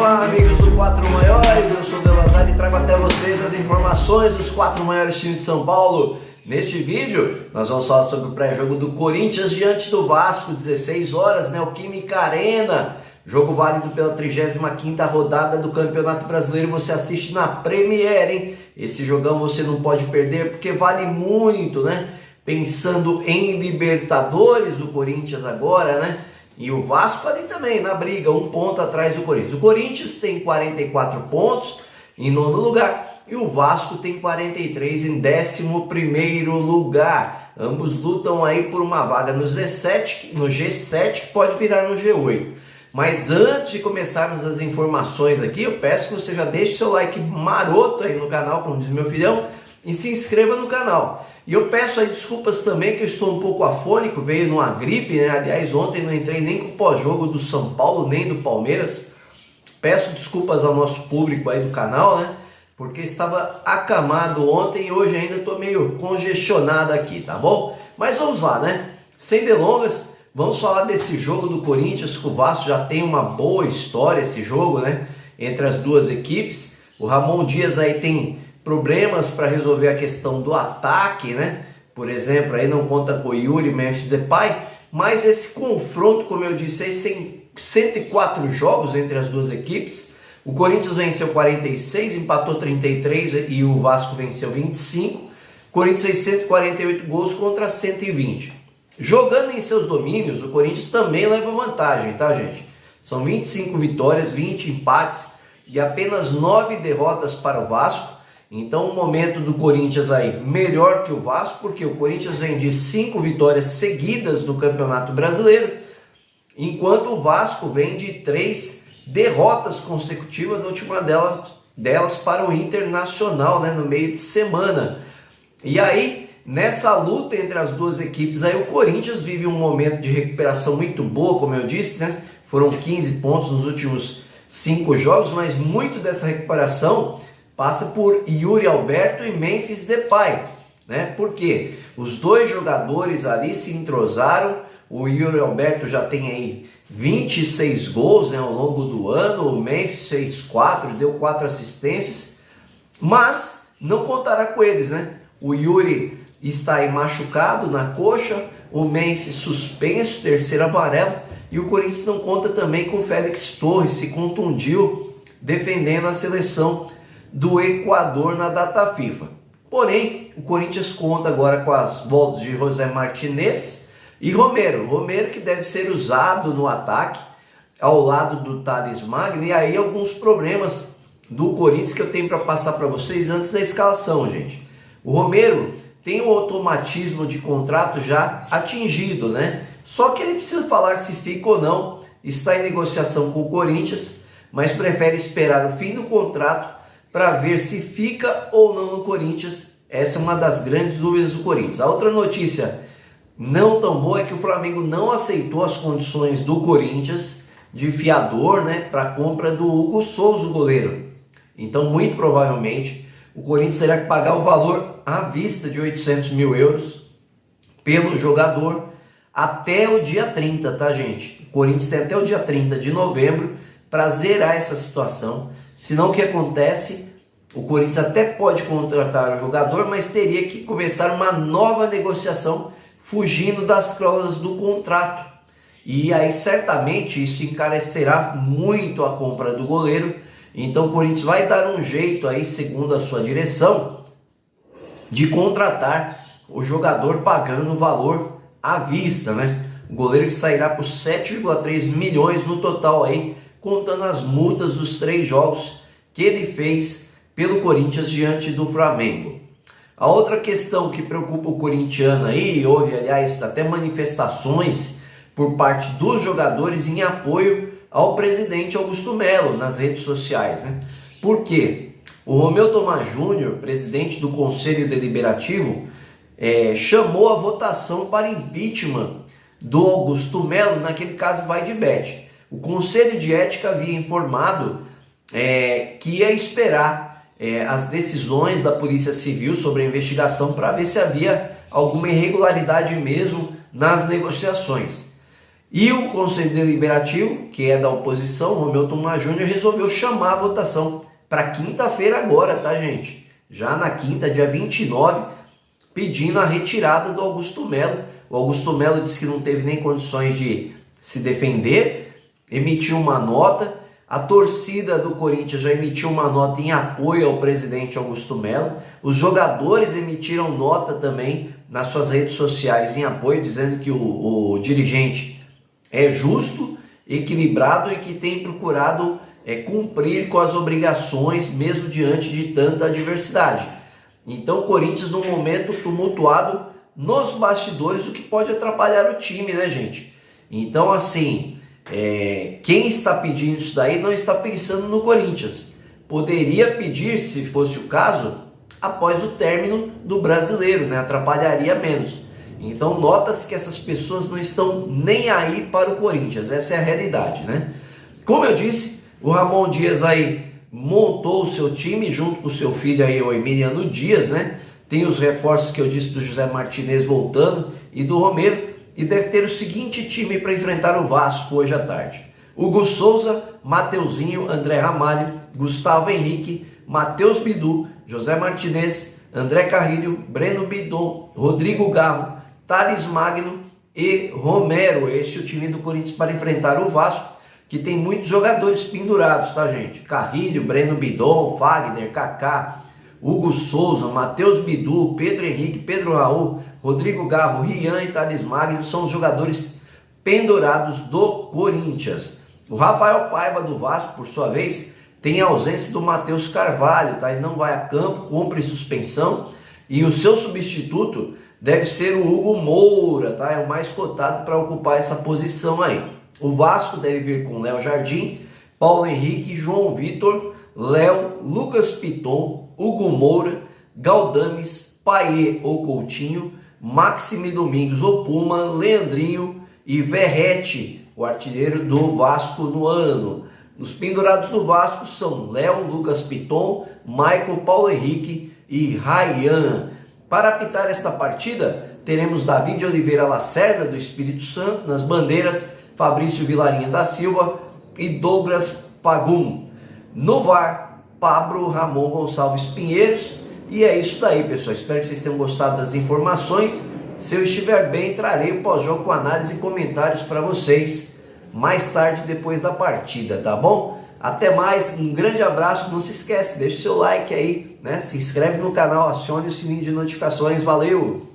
Olá amigos do Quatro Maiores, eu sou o Delazar e trago até vocês as informações dos quatro maiores times de São Paulo. Neste vídeo nós vamos falar sobre o pré-jogo do Corinthians diante do Vasco, 16 horas, Neoquímica Arena. Jogo válido pela 35ª rodada do Campeonato Brasileiro, você assiste na Premiere, hein? Esse jogão você não pode perder porque vale muito, né? Pensando em Libertadores, o Corinthians agora, né? E o Vasco ali também, na briga, um ponto atrás do Corinthians. O Corinthians tem 44 pontos em nono lugar e o Vasco tem 43 em 11º lugar. Ambos lutam aí por uma vaga no G7, que pode virar no G8. Mas antes de começarmos as informações aqui, eu peço que você já deixe seu like maroto aí no canal, como diz meu filhão, e se inscreva no canal. E eu peço aí desculpas também que eu estou um pouco afônico, veio numa gripe, né? Aliás, ontem não entrei nem com o pós-jogo do São Paulo, nem do Palmeiras. Peço desculpas ao nosso público aí do canal, né? Porque estava acamado ontem e hoje ainda estou meio congestionado aqui, tá bom? Mas vamos lá, né? Sem delongas, vamos falar desse jogo do Corinthians, que o Vasco já tem uma boa história, esse jogo, né? Entre as duas equipes. O Ramon Dias aí tem problemas para resolver a questão do ataque, né? Por exemplo, aí não conta com o Yuri, Memphis Depay, mas esse confronto, como eu disse, aí tem 104 jogos entre as duas equipes. O Corinthians venceu 46, empatou 33 e o Vasco venceu 25. O Corinthians fez 148 gols contra 120. Jogando em seus domínios, o Corinthians também leva vantagem, tá, gente? São 25 vitórias, 20 empates e apenas 9 derrotas para o Vasco. Então o momento do Corinthians aí melhor que o Vasco, porque o Corinthians vem de 5 vitórias seguidas no Campeonato Brasileiro, enquanto o Vasco vem de 3 derrotas consecutivas, a última delas para o Internacional, né, no meio de semana. E aí, nessa luta entre as duas equipes, aí o Corinthians vive um momento de recuperação muito boa, como eu disse, né? Foram 15 pontos nos últimos 5 jogos, mas muito dessa recuperação passa por Yuri Alberto e Memphis Depay, né? Porque os dois jogadores ali se entrosaram. O Yuri Alberto já tem aí 26 gols, né, ao longo do ano. O Memphis fez 4, deu 4 assistências, mas não contará com eles, né? O Yuri está aí machucado na coxa, o Memphis suspenso, terceiro amarelo, e o Corinthians não conta também com o Félix Torres, se contundiu defendendo a seleção do Equador na data FIFA. Porém, o Corinthians conta agora com as voltas de José Martinez e Romero que deve ser usado no ataque ao lado do Thales Magno. E aí alguns problemas do Corinthians que eu tenho para passar para vocês antes da escalação, gente. O Romero tem o automatismo de contrato já atingido, né? Só que ele precisa falar se fica ou não, está em negociação com o Corinthians, mas prefere esperar o fim do contrato para ver se fica ou não no Corinthians. Essa é uma das grandes dúvidas do Corinthians. A outra notícia não tão boa é que o Flamengo não aceitou as condições do Corinthians de fiador, né, para a compra do Hugo Souza, o goleiro. Então, muito provavelmente, o Corinthians terá que pagar o valor à vista de 800 mil euros pelo jogador até o dia 30, tá, gente? O Corinthians tem até o dia 30 de novembro para zerar essa situação. Senão o que acontece? O Corinthians até pode contratar o jogador, mas teria que começar uma nova negociação fugindo das cláusulas do contrato. E aí certamente isso encarecerá muito a compra do goleiro. Então o Corinthians vai dar um jeito aí, segundo a sua direção, de contratar o jogador pagando o valor à vista, né? O goleiro que sairá por 7,3 milhões no total aí, contando as multas dos 3 jogos que ele fez pelo Corinthians diante do Flamengo. A outra questão que preocupa o corintiano aí, houve aliás até manifestações por parte dos jogadores em apoio ao presidente Augusto Melo nas redes sociais, né? Por quê? O Romeu Tomás Júnior, presidente do Conselho Deliberativo, chamou a votação para impeachment do Augusto Melo, naquele caso vai de bet. O Conselho de Ética havia informado que ia esperar as decisões da Polícia Civil sobre a investigação para ver se havia alguma irregularidade mesmo nas negociações. E o Conselho Deliberativo, que é da oposição, Romeu Thomaz Júnior, resolveu chamar a votação para quinta-feira agora, tá, gente? Já na quinta, dia 29, pedindo a retirada do Augusto Melo. O Augusto Melo disse que não teve nem condições de se defender, emitiu uma nota. A torcida do Corinthians já emitiu uma nota em apoio ao presidente Augusto Melo. Os jogadores emitiram nota também nas suas redes sociais em apoio, dizendo que o dirigente é justo, equilibrado e que tem procurado cumprir com as obrigações mesmo diante de tanta adversidade. Então o Corinthians num momento tumultuado nos bastidores, o que pode atrapalhar o time, né, gente? Então assim, quem está pedindo isso daí não está pensando no Corinthians. Poderia pedir, se fosse o caso, após o término do Brasileiro, né? Atrapalharia menos. Então nota-se que essas pessoas não estão nem aí para o Corinthians, essa é a realidade, né? Como eu disse, o Ramon Dias aí montou o seu time junto com o seu filho aí, o Emiliano Dias, né? Tem os reforços que eu disse do José Martinez voltando e do Romero, e deve ter o seguinte time para enfrentar o Vasco hoje à tarde: Hugo Souza, Mateuzinho, André Ramalho, Gustavo Henrique, Matheus Bidu, José Martinez, André Carrilho, Breno Bidon, Rodrigo Garro, Thales Magno e Romero. Este é o time do Corinthians para enfrentar o Vasco, que tem muitos jogadores pendurados, tá, gente? Carrilho, Breno Bidon, Fagner, Kaká, Hugo Souza, Matheus Bidu, Pedro Henrique, Pedro Raul, Rodrigo Garro, Rian e Thales Magno são os jogadores pendurados do Corinthians. O Rafael Paiva do Vasco, por sua vez, tem a ausência do Matheus Carvalho, tá? Ele não vai a campo, cumpre suspensão, e o seu substituto deve ser o Hugo Moura, tá? É o mais cotado para ocupar essa posição aí. O Vasco deve vir com Léo Jardim, Paulo Henrique, João Vitor, Léo, Lucas Piton, Hugo Moura, Galdames, Paiê ou Coutinho, Maxime Domingos ou Puma, Leandrinho e Verrete, o artilheiro do Vasco no ano. Os pendurados do Vasco são Léo, Lucas Piton, Michael, Paulo Henrique e Ryan. Para apitar esta partida, teremos Davi de Oliveira Lacerda, do Espírito Santo, nas bandeiras, Fabrício Vilarinha da Silva e Douglas Pagum. No VAR, Pablo Ramon Gonçalves Pinheiros. E é isso daí, pessoal. Espero que vocês tenham gostado das informações. Se eu estiver bem, trarei o pós-jogo com análise e comentários para vocês mais tarde, depois da partida, tá bom? Até mais, um grande abraço. Não se esquece, deixa o seu like aí, né? Se inscreve no canal, acione o sininho de notificações. Valeu!